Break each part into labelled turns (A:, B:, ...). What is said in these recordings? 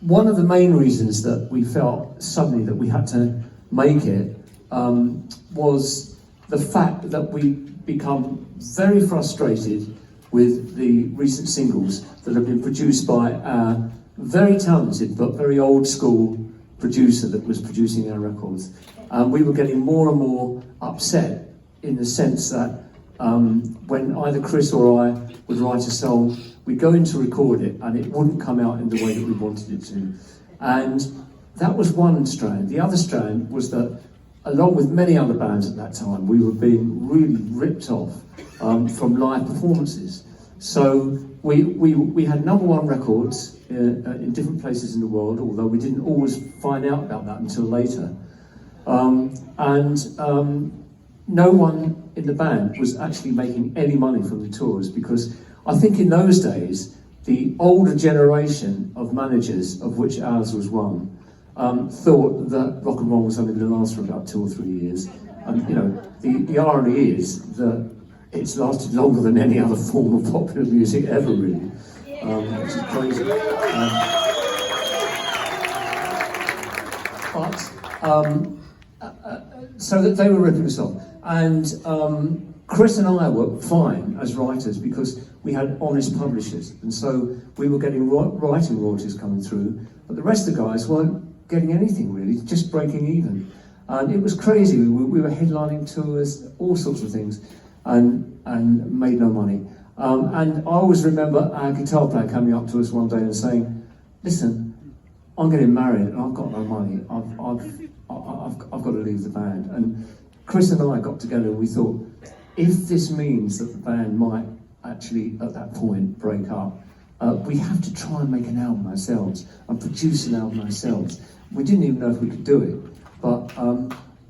A: One of the main reasons that we felt suddenly that we had to make it was the fact that we become very frustrated with the recent singles that have been produced by our very talented but very old school producer that was producing our records. We were getting more and more upset in the sense that when either Chris or I would write a song, we'd go in to record it and it wouldn't come out in the way that we wanted it to. And that was one strand. The other strand was that, along with many other bands at that time, we were being really ripped off from live performances. So we had #1 records in different places in the world, although we didn't always find out about that until later. No one in the band was actually making any money from the tours, because I think in those days, the older generation of managers, of which ours was one, thought that rock and roll was only going to last for about 2 or 3 years. And you know, the irony is that it's lasted longer than any other form of popular music ever, really, which is crazy. So that they were ripping us off. And Chris and I were fine as writers because we had honest publishers, and so we were getting writing royalties coming through, but the rest of the guys weren't getting anything really, just breaking even. And it was crazy. We were headlining tours, all sorts of things, and made no money. And I always remember our guitar player coming up to us one day and saying, "Listen, I'm getting married and I've got no money. I've got to leave the band." And Chris and I got together and we thought, if this means that the band might actually at that point break up, we have to try and make an album ourselves and produce an album ourselves. We didn't even know if we could do it, but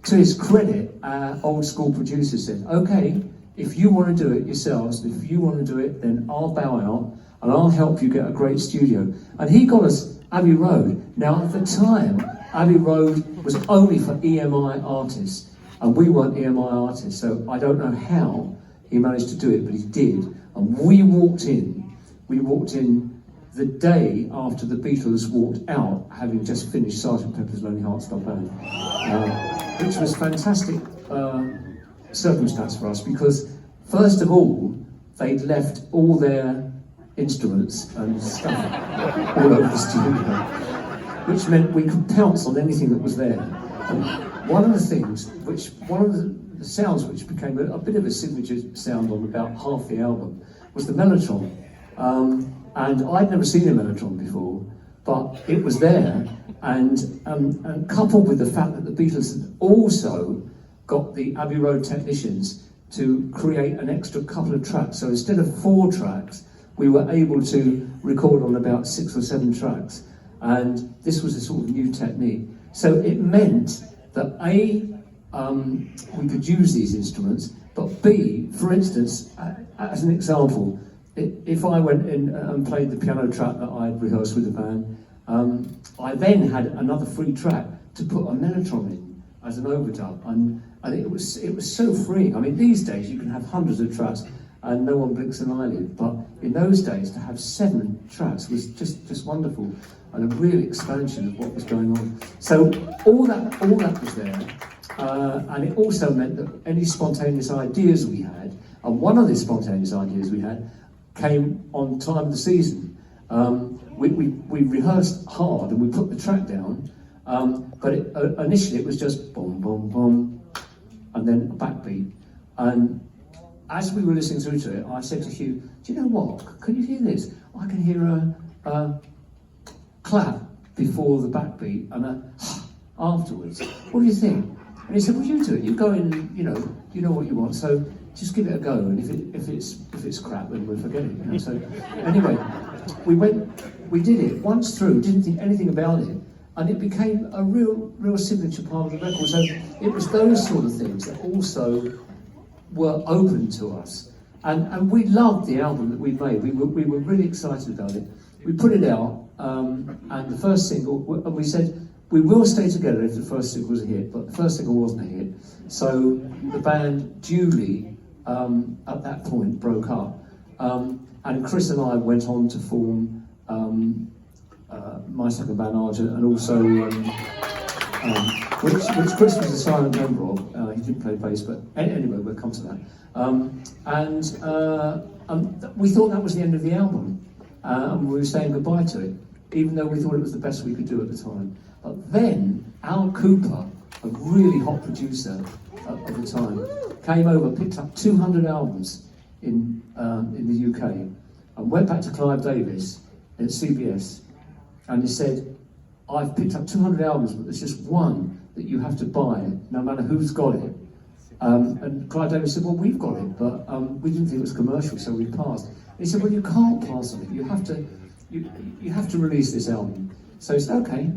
A: to his credit, our old school producer said, "Okay, if you want to do it yourselves, if you want to do it, then I'll bow out and I'll help you get a great studio." And he got us Abbey Road. Now at the time, Abbey Road was only for EMI artists, and we weren't EMI artists, so I don't know how he managed to do it, but he did. And we walked in the day after the Beatles walked out, having just finished Sgt. Pepper's Lonely Hearts Club Band, which was fantastic circumstance for us, because first of all, they'd left all their instruments and stuff all over the studio, which meant we could pounce on anything that was there. And one of the sounds which became a bit of a signature sound on about half the album was the mellotron. And I'd never seen a mellotron before, but it was there, and coupled with the fact that the Beatles had also got the Abbey Road technicians to create an extra couple of tracks. So instead of 4 tracks, we were able to record on about 6 or 7 tracks. And this was a sort of new technique. So it meant that A, we could use these instruments, but B, for instance, as an example, if I went in and played the piano track that I'd rehearsed with the band, I then had another free track to put a mellotron in as an overdub, and it was so freeing. I mean, these days you can have hundreds of tracks and no one blinks an eyelid, but in those days to have 7 tracks was just wonderful, and a real expansion of what was going on. So all that was there, and it also meant that any spontaneous ideas we had, and one of the spontaneous ideas we had came on Time of the Season. We rehearsed hard and we put the track down, but initially it was just boom, boom, boom, and then a backbeat. And as we were listening through to it, I said to Hugh, "Do you know what? Can you hear this? I can hear a clap before the backbeat and a afterwards. What do you think?" And he said, "Well, you do it. You go in, you know what you want. So just give it a go. And if it's crap, then we'll forget it." You know? So anyway, we did it once through. Didn't think anything about it, and it became a real signature part of the record. So it was those sort of things that also were open to us, and we loved the album that we made. We were really excited about it. We put it out, and the first single, and we said we will stay together if the first single was a hit, but the first single wasn't a hit. So the band duly at that point broke up, and Chris and I went on to form my second band Argent, and also which Chris was a silent member of. He didn't play bass, but anyway, we'll come to that. We thought that was the end of the album, and we were saying goodbye to it, even though we thought it was the best we could do at the time. But then Al Cooper, a really hot producer at the time, came over, picked up 200 albums in the UK, and went back to Clive Davis at CBS, and he said, "I've picked up 200 albums, but there's just one that you have to buy, no matter who's got it." And Clive Davis said, "Well, we've got it, but we didn't think it was commercial, so we passed." And he said, "Well, you can't pass on it. You have to release this album." So he said, okay.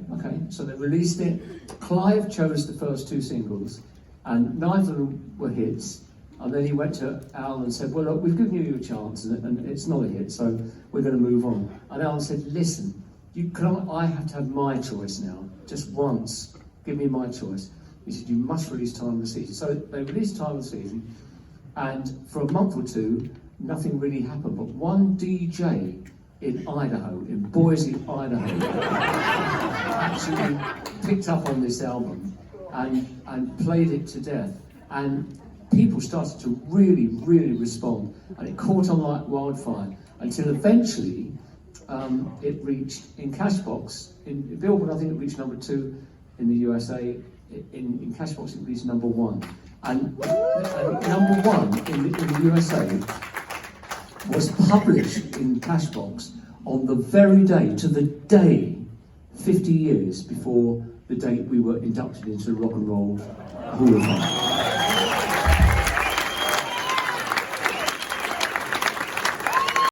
A: So they released it. Clive chose the first two singles, and neither of them were hits. And then he went to Al and said, "Well, look, we've given you a chance, and it's not a hit, so we're going to move on." And Al said, "Listen, I have to have my choice now, just once. Give me my choice." He said, "You must release Time of the Season." So they released Time of the Season, and for a month or two, nothing really happened. But one DJ in Idaho, in Boise, Idaho, actually picked up on this album and played it to death. And people started to really, really respond, and it caught on like wildfire until eventually it reached in Cashbox. In Billboard, I think it reached number 2 in the USA. In Cashbox, it reached number 1. And number 1 in the USA was published in Cashbox on the very day, to the day, 50 years before the date we were inducted into the Rock and Roll Hall of Fame.